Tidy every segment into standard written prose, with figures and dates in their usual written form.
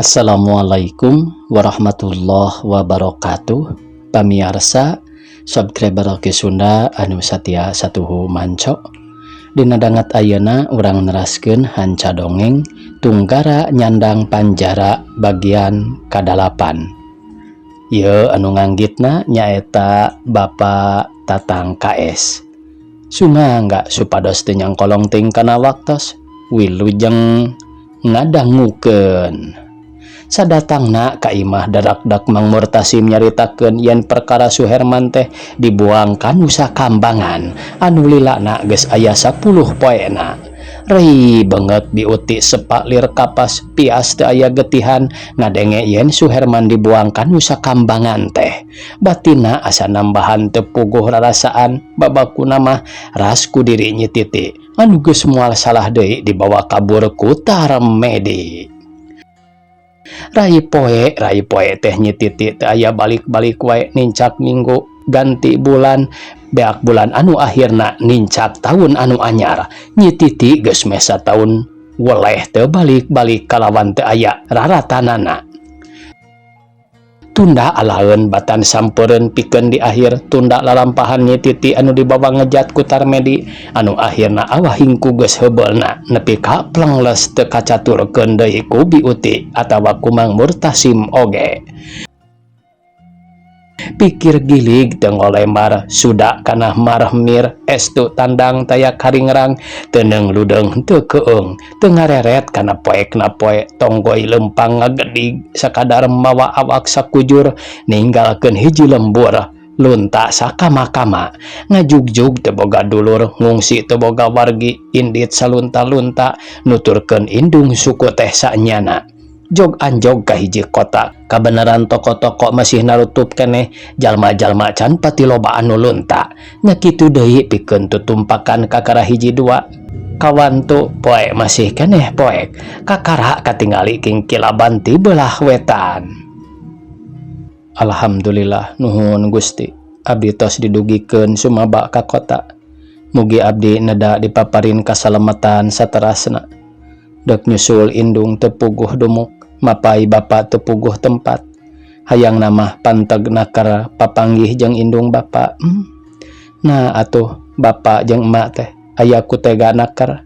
Assalamualaikum warahmatullahi wabarakatuh. Pamirsa subscriber Oke Sunda anu satia satuhu manco. Dina dangat ayeuna urang neraskeun hanca dongeng Tunggara Nyandang Panjara bagian kadalapan. Ieu anu nganggitna nyaeta Bapak Tatang KS. Sumangga supados teu nyangkolong ting kana waktos wilujeng ngadangukeun. Sadatangna ka imah darak-dak Mang Murtasim nyaritakeun yen perkara Suherman teh dibuang ka Nusa Kambangan anu lilana geus aya 10 poena. Rei banget diuti sepak lir kapas pias teu aya getihan ngadenge yen Suherman dibuang ka Nusa Kambangan teh. Batina asa nambahan teu puguh rarasaan babakuna mah ras ku diri Nyi Titi anu geus moal salah deui dibawa kabur ku Tarmedi. Rai poe teh Nyi Titi teh aya balik-balik wae nincak minggu ganti bulan beak bulan anu akhirna nincak tahun anu anyar. Nyi Titi geus mesa tahun weleh teu balik-balik kalawan teu aya raratanana. Tunda alaeun batan sampeureun pikeun di akhir tunda lalampahan Nyi Titi anu dibawa ngejat ku Tarmedi anu akhirna awah hingku geus heubeulna nepi ka plengles teu kacaturkeun deui ku biuti atawa ku Mang Murtasim oge. Pikir gilig teu ngolembar suda kana marmir estu tandang tayak haringrang teuneng ludeung teu keung teu ngareret kana poekna poe tonggoy lempang ngagedig sakadar mawa awak sakujur ninggalkeun hiji lembur lunta sakama-kama ngajugjug teu boga dulur ngungsi teu boga wargi indit salunta-lunta nuturkeun indung suku teh sanyana. Jog anjog ka hiji kota kabeneran toko-toko masih narutup keneh jalma-jalma can pati loba anu lunta nya kitu deui pikeun tutumpakan kakara hiji dua kawan tu poek masih keneh poek kakara katingali king kilaban ti beulah wetan. Alhamdulillah nuhun Gusti abdi tos didugikeun sumaba ka kota mugi abdi neda dipaparin kasalamatan saterasna dek nyusul indung tepuguh dumuk mapai bapa tepuguh tempat hayang nama panteg nakar papanggih jeung indung bapa. Nah atuh bapa jeung emak teh aya ku tega nakar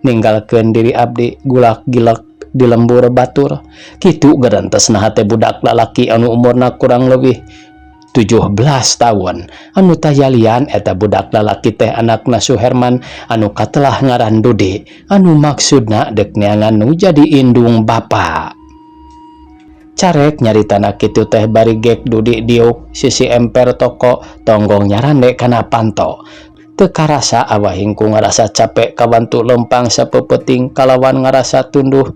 ninggalkeun diri abdi gulak-gilak di lembur batur kitu garantesna hate budak lalaki anu umurna kurang leuwih 17 tahun anu tayalian eta budak lalaki teh anakna Suherman anu katelah ngaran Dudi anu maksudna dek neangan nu jadi indung bapa. Carek nyaritana kitu teh bari gek Dudi diuk sisi emper toko tonggong nyarande kana panto teu karasa awah hingku ngarasa capek kawantu lempang sapepeting kalawan ngarasa tunduh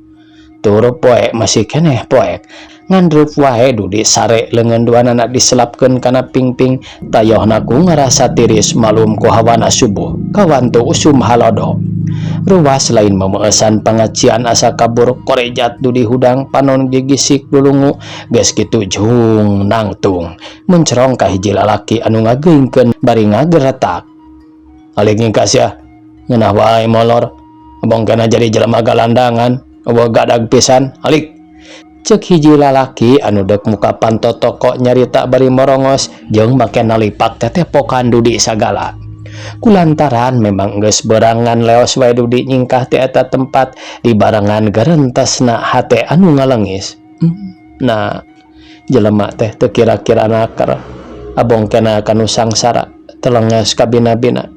tur poek masih keneh poek ngandreup wae Dudi sare leungeun duanana diselapkeun kana pingping tayohna ku ngarasa tiris malum ku hawana subuh kawantu usum halodo. Ruas lain memeuesan pangacian asa kabur korejat Dudi hudang panon gigisik dulungu geus kitu jung nangtung mencerong ka hiji lalaki anu ngageungkeun bari ngageretak. Alik ngingka sia ngeunah wae molor abong kana jadi jelema galandangan eueuh gadag pisan alik ceuk hiji lalaki anu dek muka panto toko nyarita bari morongos jeung make nalipak tetepokan Dudi sagala. Kulantaran memang geus berangan leos wae Dudi nyingkah ti eta tempat di barengan garentesna hate anu ngalengis. Nah jelema teh teu kira-kira nakar abong kena kanu sangsara telenges kabina-bina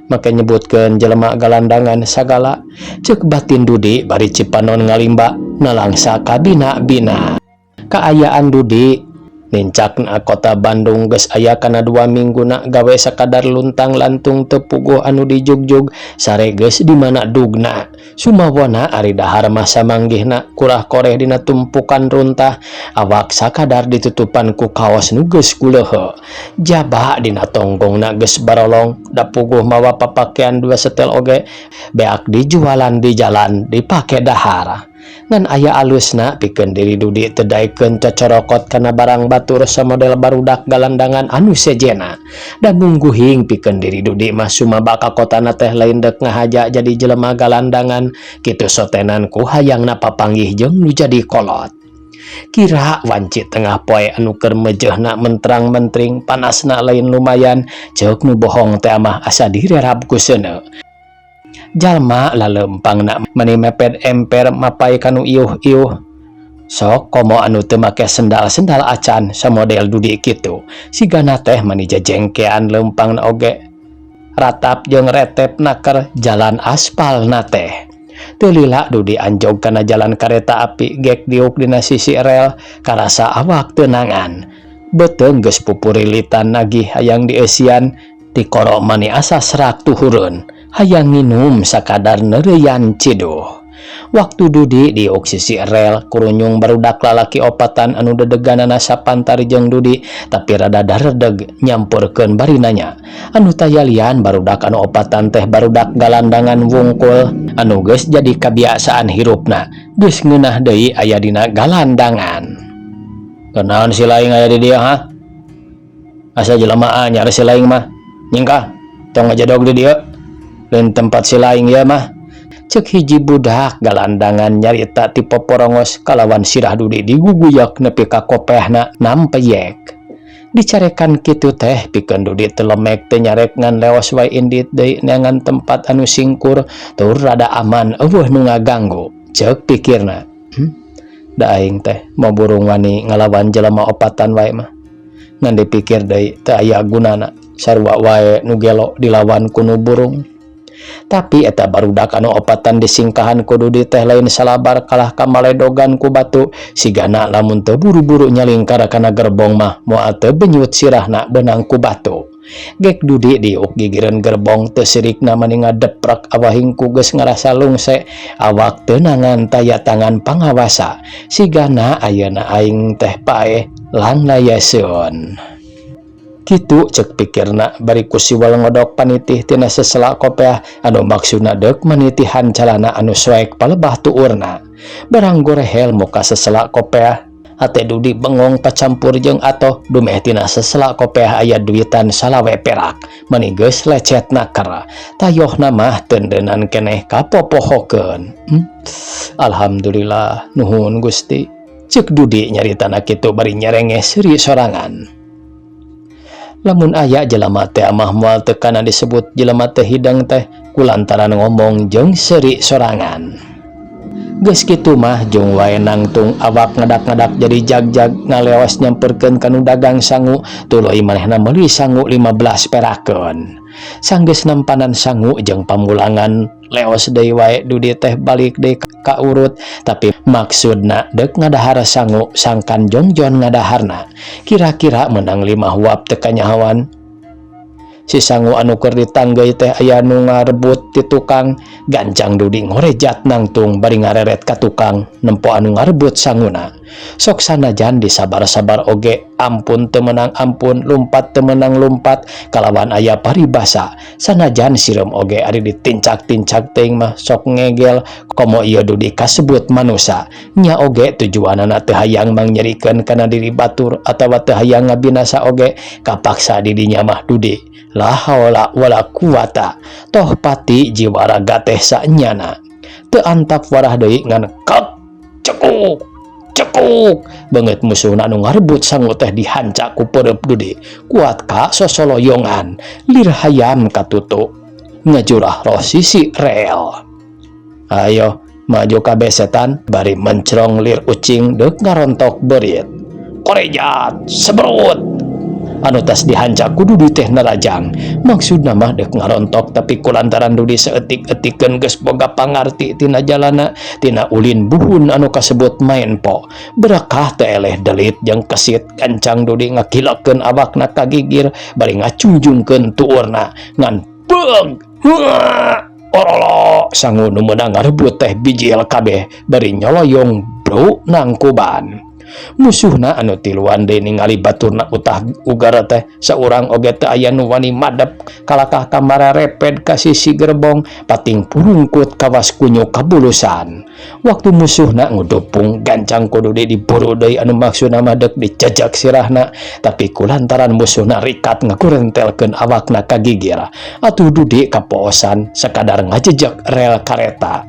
make nyebutkeun jelema galandangan sagala ceuk batin Dudi bari cipanon ngalimba nalangsa kabina-bina. Kaayaan Dudi nincakna kota Bandung geus aya kana 2 mingguna gawe sakadar luntang lantung tepuguh anu dijugjug sare geus di mana dugna sumawana ari dahar masa manggihna kurah koreh dina tumpukan runtah awak sakadar ditutupan ku kaos nu geus kuleuheu jaba dina tonggongna geus barolong da puguh mawa papakean 2 setel oge beak dijualan di jalan dipake dahar. Ngan aya alusna pikeun diri Dudi teu daekeun cocorokot kana barang batur samodel barudak galandangan anu sejena dan mungguhing pikeun diri Dudi mah sumaba ka kotana teh lain dek ngahaja jadi jelema galandangan kitu sotenan ku hayangna papanggih jeung nu jadi kolot. Kira wanci tengah poe anu keur mejehna menterang-mentring panasna lain lumayan ceuk nu bohong teh mah asa direrab ku seuneu. Jalma lalempangna meni mepet emper mapai kanu iuh-iuh. Sok komo anu teu make sendal-sendal acan samodel Dudi kitu. Sigana teh mani jajengkean lempangna oge. Ratap jeung retepna keur jalan aspal na teh. Teu lila Dudi anjog kana jalan kareta api gek diuk dina sisi rel karasa awak teu nangan. Beuteung geus pupurilitan nagih hayang dieusian ti koro mani asa serak tuhureun hayang nginum sakadar neureuyan ciduh. Waktu Dudi diuk sisi rel kurunyung barudak lalaki opatan anu dedeganana sapantari jeung Dudi tapi rada daredeg nyampurkeun barinanya. Anu tayalian barudak anu opatan teh barudak galandangan wungkul anu geus jadi kabiasaan hirupna geus ngeunah deui aya dina galandangan. Kenaon si laing aya di dieu ha? Asa jelema anyar si laing mah. Nyingkah tong ngajadog di dieu. Lain tempat si laing ya mah. Cek hiji budak galandangan nyarita ti poporongos kalawan sirah Dudi diguguyak nepi ka kopehna nampeyek. Dicarekan kitu teh pikeun Dudi teu lemek teu nyarek ngan leos wae indit deui neangan tempat anu singkur tur rada aman eueuh nu ngaganggu. Ceuk pikirna. Da aing teh mau burung wani ngalawan jelema opatan wae mah. Ngan dipikir deui teu aya gunana sarua wae nu gelo dilawan ku nu burung. Tapi eta barudak anu opatan disingkahan ku Dudi teh lain salabar kalah kamaledogan ku batu sigana lamun teu buru-buru nyalingkar kana gerbong mah moal teu benyut sirahna beunang ku batu. Gek Dudi diuk gigireun gerbong teu sirikna mani ngadeprek awahing ku geus ngarasa lungse awak teu nangan taya tangan pangawasa sigana ayeuna aing teh paeh langlayeseun. Kitu cek pikirna bari ku siwal ngodok panitih tina sesela kopeah anu maksudna deuk manitihan calana anu soek palebah tuurna. Barang gorehel muka sesela kopeah hate Dudi bengong pacampur jeung atoh dumeh tina sesela kopeah aya duitan salawe perak mani geus lecetna kera tayohna mah teundeunan keneh kapopohokeun. Alhamdulillah nuhun Gusti cek Dudi nyaritana kitu bari nyerengeh seuri sorangan. Lamun aya jelema teh amah moal teu kana disebut jelema teh hidang teh kulantaran ngomong jeung seuri sorangan. Geus kitu mah jeung wae nangtung awak ngadak-ngadak jadi jag-jag ngaleos nyamperkeun kanu dagang sangu tuluy manehna meuli sangu 15 perakeun. Sanggeus nampanan sangu jeung pamulangan leos deui wae Dudi teh balik deui ka urut tapi maksudna deuk ngadahar sangu sangkan jongjon ngadaharna kira-kira menang 5 huap teu kanyahoan. Si sangu anu keur ditanggeuy teh aya nu ngarebut ti tukang gancang Dudi ngorejat nangtung bari ngareret ka tukang nempo anu ngarebut sanguna. Sok sanajan disabar-sabar oge ampun teu meunang ampun lumpat teu meunang lumpat kalawan aya paribasa sanajan sireum oge ari ditincak-tincak teuing mah sok ngegel komo ieu Dudi kasebut manusa nya oge tujuanana teu hayang mangyerikeun kana diri batur atawa teu hayang ngabinasa oge kapaksa di dinya mah Dudi. La haula wala quwata toh pati jiwa raga teh saenyana teu antap warah deui ngan kak cekuk cekuk banget musuhna anu ngarebut sangu teh dihancak ku peureup Dudi kuat ka sosoloyongan lir hayam katutu ngajurah roh sisi rel. Ayo maju kabeh setan bari mencrong lir ucing deuk ngarontok beurit korejat sebrut anu tas dihancak ku Dudi teh narajang maksudna mah deuk ngarontok tapi kulantaran Dudi seetik-etikeun geus boga pangarti tina jalana tina ulin buhun anu kasebut main po berakah teu eleh delit jeung kesit gancang Dudi ngakilekeun awakna kagigir bari ngacunjungkeun tuurna ngan beug orolo sangu nu meunang ngarebut teh bijil kabeh bari nyoloyong bro nangkuban. Musuhna anu tiluan deui ningali baturna utah ugara teh saurang oge teu aya nu wani madep kalakah kamara reped ka sisi gerbong pating purungkut kawas kunyu kabulusan. Waktu musuhna ngudupung gancang ku Dudi diburu deui anu maksudna mah deuk dicejak sirahna tapi kulantaran musuhna rikat ngakurentelkeun awakna kagigir atuh Dudi kapoosan sakadar ngajejek rel kareta.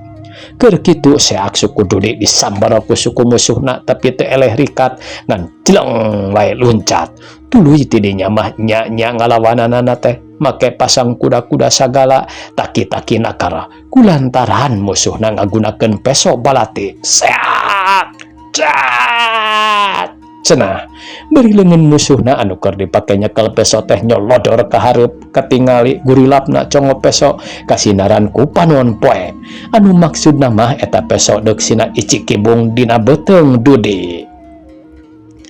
Keur kitu seak suku Dudi disambar ku suku musuhna tapi teu eleh rikat ngan jeleng wae luncat. Tuluy tidinya mah nya ngalawanana teh make pasang kuda-kuda sagala taki-taki nakara kulantaran musuhna ngagunakeun peso balati. Seak cat cenah beri leungeun musuhna anu keur dipake nyekel peso teh nyolodor ka hareup katingali gurilapna congo peso kasinaran ku panon poe anu maksudna mah eta peso deuk sina icik kibung dina beuteung Dudi.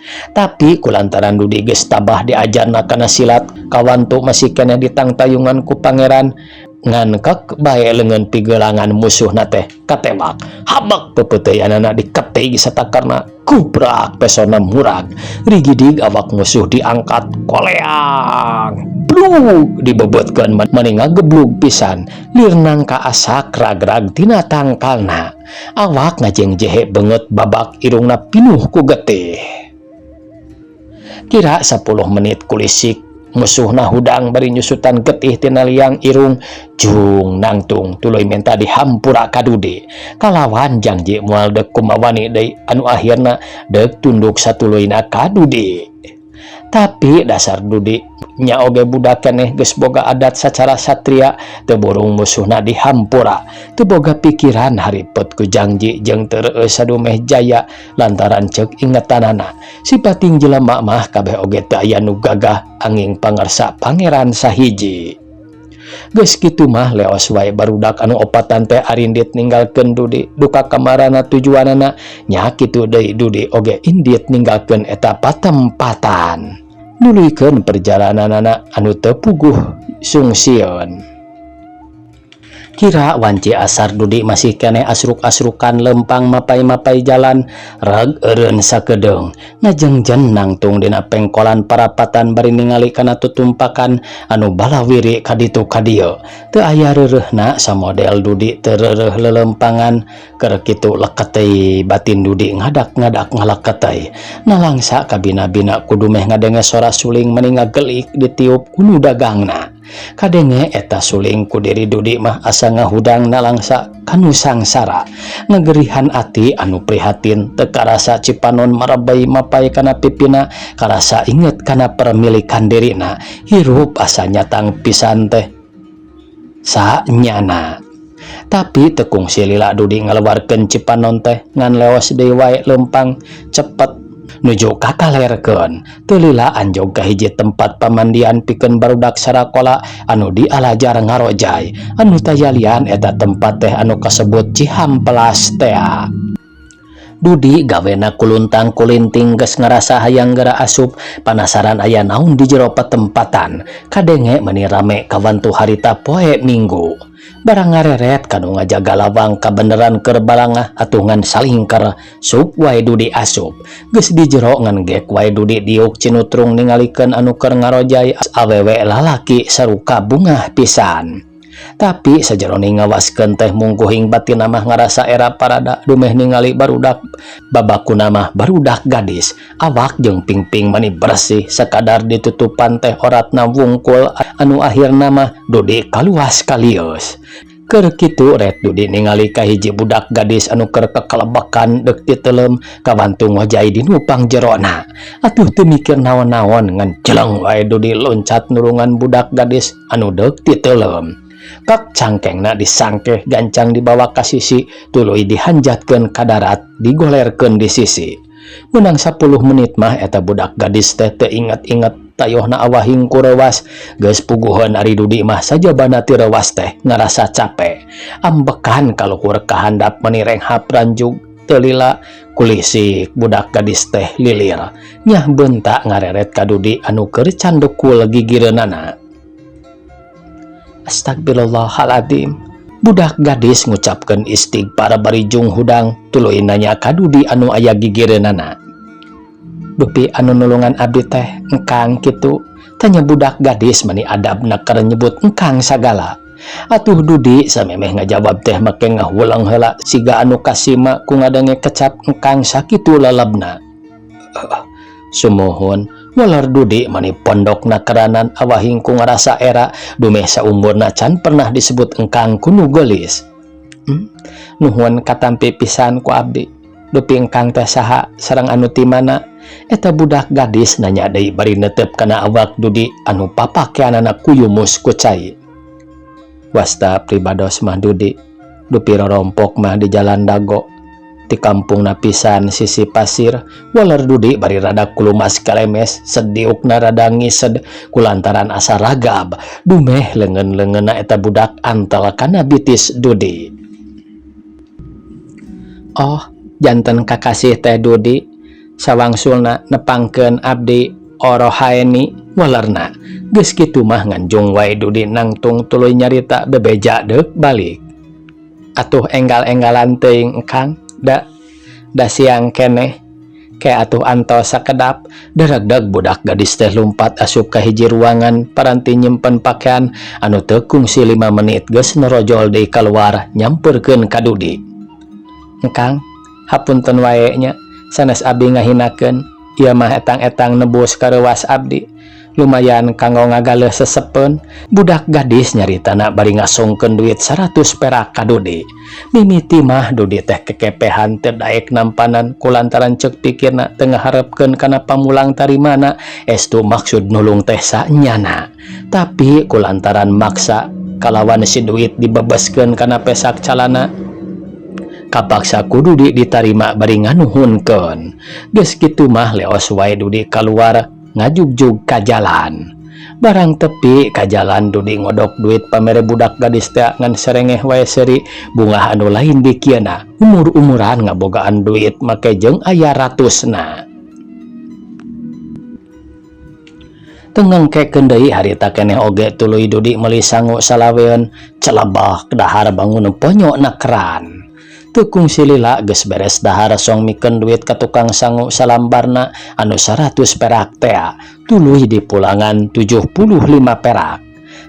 Tapi kulantaran Dudi geus tabah diajarna kana silat kawantu masih keneh ditangtayungan ku pangeran ngan kek bae leungeun pigelangan musuhna teh katembak habak pepeuteyanana diketei satakarna kubrak pesona murag rigidig awak musuh diangkat koleang blug dibebetkeun mani ngageblug pisan lirnang kaasak ragrag tina tangkalna awak ngajengjehe beungeut babak irungna pinuh ku getih. Kira 10 menit kulisik musuhna hudang bari nyusutan getih tina liang irung jung nangtung tuluy menta dihampura ka Dudi kalawan janji moal deuk kumawani deui anu akhirna deuk tunduk satuluyna ka Dudi. Tapi dasar Dudi nya oge budak keneh geus boga adat sacara satria teu burung musuhna dihampura teu boga pikiran haripet ku janji jeung teu reueus sadumeh jaya lantaran ceuk ingetanana si pating jelema mah kabeh oge teu aya nu gagah anging pangarsa pangeran sahiji. Geus kitu mah leos wae barudak anu opatan teh arindit ninggalkeun Dudi duka kamarana tujuanana nya kitu deui Dudi oge indit ninggalkeun eta patempatan nuluykeun perjalananana anu teu puguh sungsieun. Kira wanci asar Dudi masih keneh asruk-asrukan lempang mapai-mapai jalan reg eureun sakedeung ngajengjen nangtung dina pengkolan parapatan bari ningali kana tutumpakan anu balawiri kaditu kadieu teu aya reureuhna samodel Dudi teu reureuh lelempangan keur kitu leket deui batin Dudi ngadak-ngadak ngaleket deui nalangsa kabina-bina kudu meh ngadenge sora suling meni ngagelik ditiup ku nu dagangna. Kadenge eta suling ku diri Dudi mah asa ngahudang nalangsa kanu sangsara ngagerihan ati anu prihatin teu karasa cipanon marabay mapai kana pipina karasa inget kana permilikan dirina hirup asa nyatang pisan teh sanyana. Tapi tekung silila Dudi ngalewarkeun cipanon teh ngan leos deui wae lempang cepet nuju kakalerkeun teu lila anjog ka hiji tempat pamandian pikeun barudak sarakola anu dialajar ngarojay anu tayalian eta tempat teh anu kasebut Cihampelas teh. Dudi gawena kuluntang kulinting geus ngarasa hayang geura asup panasaran aya naon di jero patempatan kadenge meuni rame kawantu harita poe Minggu barang ngareret kanu ngajaga lawang kabeneran keur balangah atungan salingker sup wae Dudi asup geus di jero ngan gek wae Dudi diuk cinutrung ningalikeun anu keur ngarojay awewe lalaki saruka bungah pisan. Tapi sajerone ngawaskeun teh mungkuhing batin mah ngarasa era parada dumeh ningali barudak babakuna mah barudak gadis awak jeung pingping mani bersih sakadar ditutupan teh oratna wungkul anu akhirna mah Dudi kaluas kalius. Keur kitu ret Dudi ningali ka hiji budak gadis anu keur kakalebekan deuk titeulem kawantung ngojay di nupang jerona atuh teu mikir naon-naon ngan jeleng wae Dudi loncat nurungan budak gadis anu deuk titeulem. Kak cangkengna disangkeh gancang dibawa ka sisi tuluy dihanjatkeun ka darat digolerkeun di sisi. Menang 10 menit mah eta budak gadis teh teu inget-inget tayohna awahing ku rewas geus puguheun ari Dudi mah sajabana ti rewas teh ngarasa capek ambekan kaluhur ka handap meuni renghap ranjug teu lila kulisik budak gadis teh lilir nyah beuntak ngareret ka Dudi anu keur candekul gigireunana. Astagfirullahaladzim. Budak gadis ngucapkeun istighfar bari jung hudang tuluy nanya ka Dudi anu aya gigireunana. Dupi anu nulungan abdi teh engkang kitu tanya budak gadis mani adabna keur nyebut engkang sagala. Atuh Dudi samemeh ngajawab teh make ngahulang heula siga anu kasima ku ngadenge kecap engkang sakitu lalebna. Sumuhun walar Dudi mani pondokna keranan awahing ku ngarasa era dumeh saumurna can pernah disebut engkang ku nu geulis. Nuhun katampi pisan ku abdi. Dupi engkang teh saha sareng anu ti mana? Eta budak gadis nanya deui bari netep kana awak Dudi anu papakeanana kuyumus ku cai. Wasta pribados mah Dudi. Dupi rorompok mah di jalan dago. Di kampung napisan sisi pasir, waler Dudi bari rada kulumas kalemes, sediukna rada ngised kulantaran asa ragab, dumeh leungeun-leungeunna eta budak antel kana bitis Dudi. Oh, janten kakasih teh Dudi, sawangsulna nepangkeun abdi orohaeni walerna. Geus kitu mah nganjung wae Dudi nangtung tuluy nyarita bebeja deuk balik. Atuh enggal-enggalan teuing engkang. Da siang keneh ke atuh antos sakedap dereg-deg budak gadis teh lumpat asup ka hiji ruangan paranti nyimpen pakaian anu teu kungsi 5 menit geus nerojol deui kaluar nyampeurkeun ka Dudi. Engkang, hapunten wae nya sanes abdi ngahinakeun, ieu mah etang-etang nebus ka reuwas abdi. Lumayan kanggo ngagaleuh sesepeun. Budak gadis nyaritana bari ngasongkeun duit 100 perak ka Dudi. Mimiti mah Dudi teh kekepehan teu daek nampanan kulantaran ceuk pikirna teu ngaharepkeun kana pamulang tarimana estu maksud nulung teh sanyana. Tapi kulantaran maksa kalawan si duit dibebeskeun kana pesak calana, kapaksa ku Dudi ditarima bari nganuhunkeun. Geus kitu mah leos wae Dudi kaluar ngajugjug ka jalan. Barang tepi ka jalan Dudi ngodok duit pamere budak gadis teh ngan serengeh wae seuri bungah anu lain dikieuna. Umur-umuran ngabogaan duit make jeung aya ratusna. Tengengkekeun deui harita keneh oge tuluy Dudi meuli sangu salaweun celebah dahar bangun ponyona keran. Tukung silila geus beres dahar song mikeun duit ka tukang sangu salambarna anu 100 perak teh tuluy di pulangan 75 perak.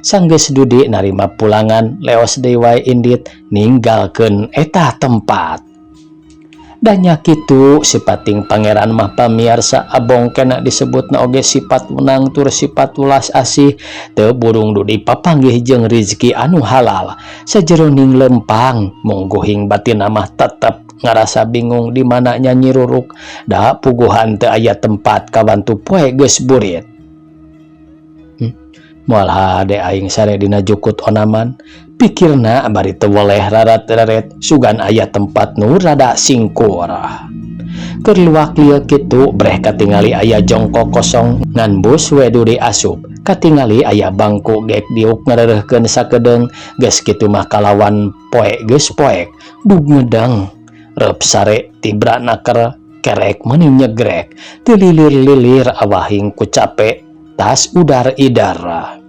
Sanggeus Dudi narima pulangan leos deui wae indit ninggalkeun eta tempat. Danya kitu sipating pangeran mah pamiarsa abong kena disebutna oge sifat menang tur sifat ulas asih teu burung Dudi papanggih jeung rezeki anu halal. Sajeroning lempang mung guhing batinna mah tetep ngarasa bingung di mana nyanyi ruruk da puguhan teu aya tempat kawantu poe geus burit. Moal hade aing sare dina jukut onaman, pikirna bari teu woleh rarat-raret sugan aya tempat nu rada singkur. Keur luak lieu kitu breh katingali aya jongkok kosong ngan bus we Dudi asup. Katingali aya bangku gek diuk ngareureuhkeun sakedeung geus kitu mah kalawan poe geus poek dug ngedeng reup sare tibra naker kerek meuni nyegrek teu lilir-lilir awahing ku capek tas udar idar.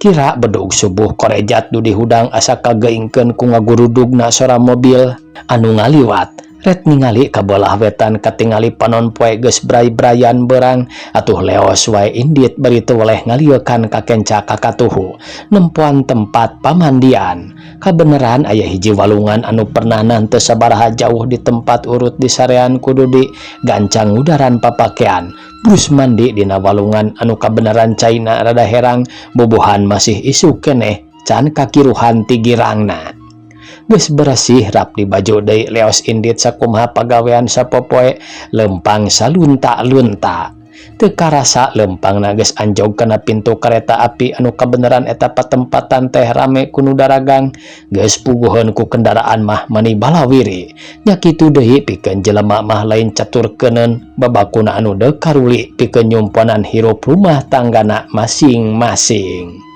Kira bedug subuh korejat Dudi hudang asa kageingkeun ku ngagurudugna sora mobil anu ngaliwat. Ret ningali ka belah wetan katingali panon poe geus bray-brayan beurang atuh leos wae indit bari teu woleh ngaliekan ka kenca kakatuhu nempoan tempat pamandian. Kabeneran aya hiji walungan anu pernahna teu sabaraha jauh di tempat urut di sarean ku Dudi gancang udaran papakean. Brus mandi dina walungan anu kabeneran caina rada herang bobohan masih isu keneh can kakiruhan ti girangna. Geus bersih rap di baju deui leos indit sakumaha pagawean sapopoe lempang salunta-lunta. Teu karasa lempangna geus anjog kana pintu kereta api anu kabeneran eta patempatan teh rame ku nu daragang geus puguheun ku kendaraan mah mani balawiri. Nya kitu deui pikeun jelema mah lain caturkeuneun babakuna anu deuk karuli pikeun nyumponan hirup rumah tanggana masing-masing.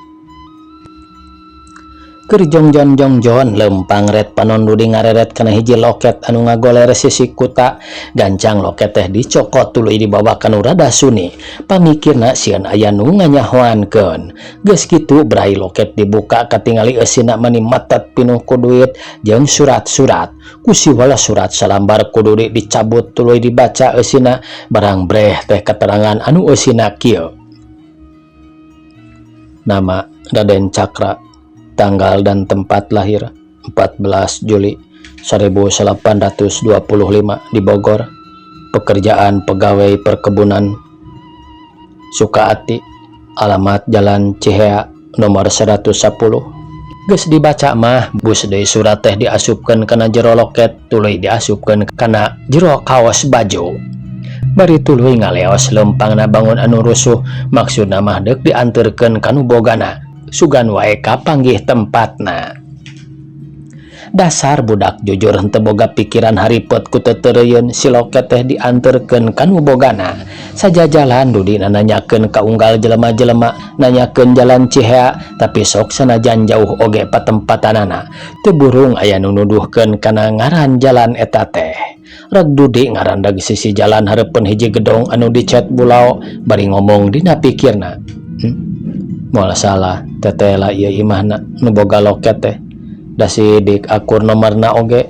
Keur jongjon lempang ret panon Dudi ngareret kana hiji loket anu ngagoler sisi kuta. Gancang loket teh dicokot tuluy dibawa kanu rada suni. Pamikirna sieun aya nu nganyahoankeun. Geus kitu brai loket dibuka katingali eusina mani matet pinuh ku duit jeung surat-surat. Ku siwala surat salambar ku Dudi dicabut tuluy dibaca eusina barang breh teh keterangan anu eusina kieu. Nama Raden Cakra, tanggal dan tempat lahir 14 Juli 1825 di Bogor. Pekerjaan pegawai perkebunan Sukaati, alamat Jalan Cihea nomor 110, Geus dibaca mah bus deui surat teh diasupkeun kana jero loket, tuluy diasupkeun kana jero kaos baju. Bari tuluy ngaleos lempangna bangun anu rusuh, maksudna mah deuk dianterkeun kanu bogana, sugan wae kapanggih tempatna. Dasar budak jujur henteu boga pikiran haripet ku teutereuyeun, si loket teh dianterkeun kanu bogana. Sajajalan dudina nanyakeun ka unggal jelema-jelema, nanyakeun jalan Cihea, tapi sok sanajan jauh oge patempatanana, teu burung aya nu nuduhkeun kana ngaran jalan eta teh. Reg Dudi ngarandag sisi jalan hareupeun hiji gedong anu dicet bulau, bari ngomong dina pikirna, moal salah teteh lah ieu imahna nu boga loket teh. Da sidik akur nomerna oge.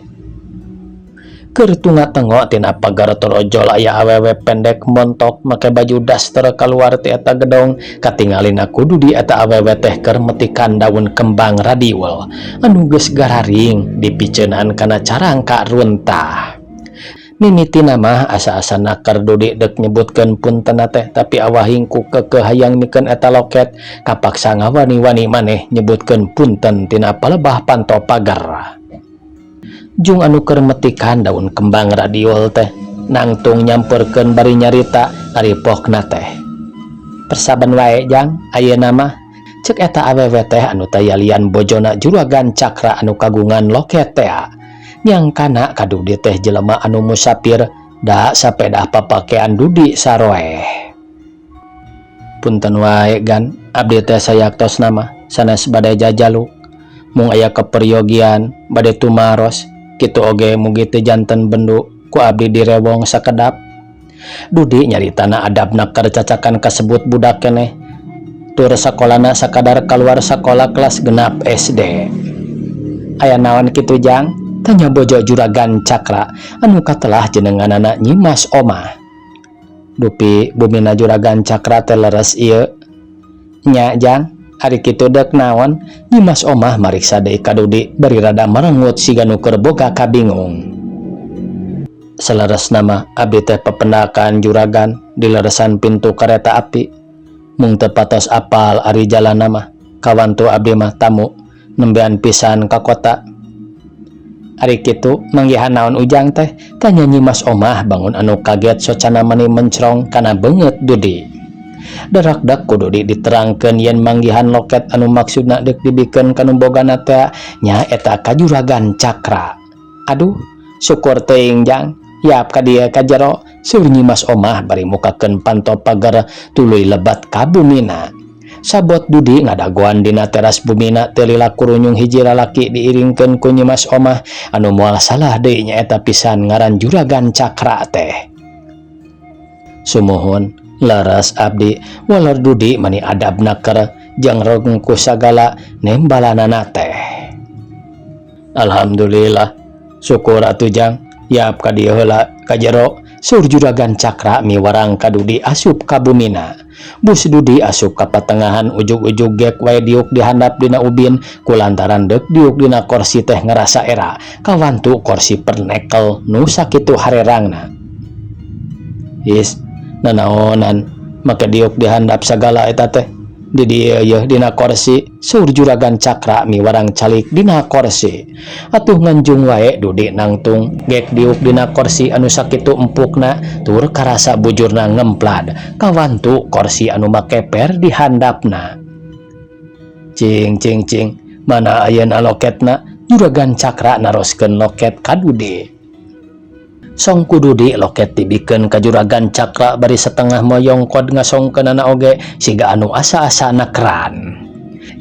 Keur tunga-tengok tina pagar torojol aya awewe pendek montok make baju daster kaluar ti eta gedong, katingalin aku Dudi eta awewe teh keur metikan daun kembang radiol anu geus gararing dipiceunan kana carangka runtah. Mimitina mah asa-asana keur Dudi deuk nyebutkeun puntenna teh, tapi awahing ku keukeuh hayang mikeun eta loket, kapaksa ngawani-wani maneh nyebutkeun punten tina palebah panto pagar. Jung anu keur metikan daun kembang radiol teh nangtung nyamperkeun bari nyarita aripokna teh. Persaban wae Jang, ayeuna mah ceuk eta awewe teh anu tayalian bojona juragan Cakra anu kagungan loket teh. Nyangkana ka Dudi teh jelema anu musafir, da sapedah papakean Dudi saroe. Punten wae Gan, abdi teh sayaktos nama sanes bade jajaluk, mung aya keperyogian bade tumaros, kitu oge mugi teu janten bendu ku abdi direwong sakedap. Dudi nyaritana adabna keur cacakan kasebut budak keneh, tur sakolana sakadar kaluar sakola kelas genap SD. Aya naon kitu Jang? Tanya bojo juragan Cakra anu katelah jenenganana Nyimas Omah. Dupi bumina juragan Cakra teh leres ieu. Nya Jang, ari kitu deuk naon? Nyimas Omah mariksa deui ka Dudi bari rada merengut siga nu keur boga kabingung. Saleresna mah abdi teh pependakan juragan di leresan pintu kareta api. Mung teu patos apal ari jalanna mah, kawantu abdi mah tamu nembean pisan ka kota. Ari kitu manggihan naon Ujang teh? Tanya Nyimas Omah bangun anu kaget socana mani mencrong kana beungeut Dudi. Darak-dak ku Dudi diterangkeun yen manggihan loket anu maksudna deuk dibikeun kanu bogana teh nya eta ka juragan Cakra. Aduh, syukur teuing Jang, yap ka dieu ka jero, sur Nyimas Omah bari mukakeun panto pagar tuluy lebat ka bumina. Sabot Dudi ngadagoan dina teras bumina teu lila kurunyung hiji lalaki diiringkeun ku Nyimas Omah anu moal salah deui nyaeta pisan ngaran juragan Cakra teh. Sumuhun, leres abdi, walar Dudi mani adabna keur jangrog ku sagala nembalanana teh. Alhamdulillah, syukur atuh Jang, yap ka dieu heula ka jero, sur juragan Cakra miwarang ka Dudi asup ka bumina. Bus Dudi asup ka patengahan ujug-ujug gek wae diuk dihandap dina ubin, kulantaran deuk diuk dina kursi teh ngerasa era kawantu kursi pernekel nu sakitu harerangna. Is nanaonan make diuk dihandap sagala eta teh di dieu yeuh dina kursi, sur juragan Cakra miwarang calik dina kursi. Atuh nganjung wae Dudi nangtung gek diuk dina kursi anu sakitu empukna tur karasa bujurna ngemplad kawantu kursi anu make per dihandapna. Cing cing cing, mana ayeuna loketna? Juragan Cakra naroskeun loket ka Dudi. Songku Dudi loket dibikeun ka juragan Cakra bari setengah moyong kod ngasongkeunana oge siga anu asa-asana keran.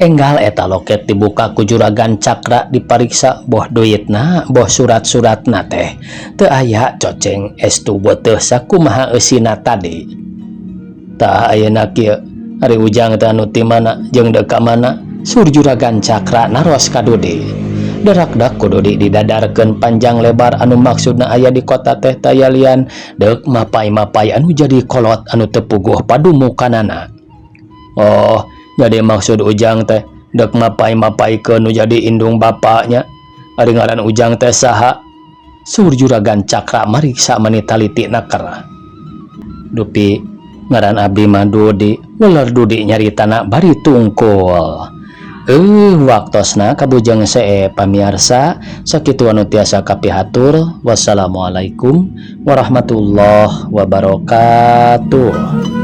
Enggal eta loket dibuka ku juragan Cakra dipariksa boh duitna, boh surat-suratna teh. Teu aya coceng estu beuteuh sakumaha eusina tadi. Tah ayeuna kieu, ari Ujang teh anu ti mana jeung deuk ka mana? Sur juragan Cakra naros ka Dudi. Darak-dak ku Dudi didadarkeun panjang lebar anu maksudna aya di kota teh tayalian deuk mapai-mapai anu jadi kolot anu teu puguh padumukanana. Oh, jadi maksud Ujang teh deuk mapai-mapaikeun nu jadi indung bapaknya. Ari ngaran Ujang teh saha? Sur juragan Cakra mariksa mani taliti nakera. Dupi ngaran abdi mah Dudi, ular Dudi nyaritana bari tungkul. Waktosna kabujang pamiarsa sakitu anu tiasa kapihatur. Wassalamualaikum warahmatullahi wabarakatuh.